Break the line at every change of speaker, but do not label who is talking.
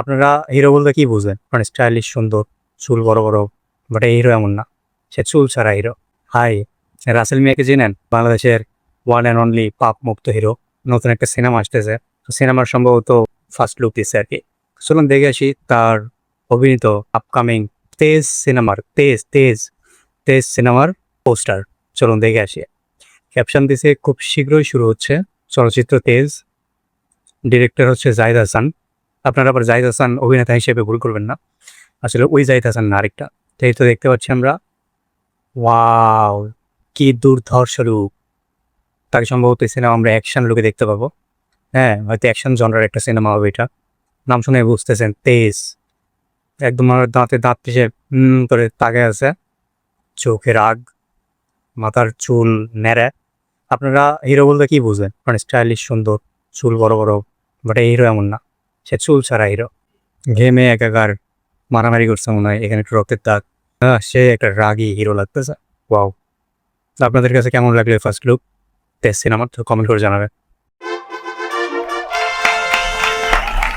আপনারা হিরো বলতে কি বুঝেন? মানে স্টাইলিশ, সুন্দর, চুল বড় বড়, বাট এই হিরো এমন না। সে চুল ছাড়া হিরো। হাই, রাসেল মিয়াকে চেনেন? বাংলাদেশের ওয়ান অ্যান্ড অনলি পাপ মুক্ত হিরো। নতুন একটা সিনেমা আসতেছে, সিনেমার সম্ভবত ফার্স্ট লুক দিচ্ছে আর কি। চলুন দেখে আসি তার অভিনীত আপকামিং তেজ সিনেমার তেজ সিনেমার পোস্টার। চলুন দেখে আসি। ক্যাপশন দিছে, খুব শীঘ্রই শুরু হচ্ছে চলচ্চিত্র তেজ। ডিরেক্টর হচ্ছে জাহিদ হাসান। আপনারা আবার জাহিদ হাসান অভিনেতা হিসেবে ভুল করবেন না, আসলে ওই জাহিদ হাসান না, আরেকটা। তাই তো দেখতে পাচ্ছি আমরা। ওয়াও, কি দুর্ধর্ষ লুক! তাকে সম্ভবত এই সিনেমা আমরা অ্যাকশন লুকে দেখতে পাবো। হ্যাঁ, হয়তো অ্যাকশন জনরার একটা সিনেমা হবে এটা। নাম শুনে বুঝতেছেন, তেজ। একদম আমার দাঁতে দাঁত পিষে করে তাকে আছে, চোখে রাগ, মাথার চুল নেড়ে। আপনারা হিরো বলতে কি বুঝেন? মানে স্টাইলিশ, সুন্দর, চুল বড় বড়, বাট এই হিরো এমন না। সে চুল ছাড়া হিরো। ঘেমে একাকার, মারামারি করছে মনে হয়, এখানে একটু রক্তের দাগ। সে একটা রাগী হিরো লাগতেছে। ওয়াও! আপনাদের কাছে কেমন লাগলো ফার্স্ট লুক তেজ সিনেমার? তো কমেন্ট করে জানাবেন।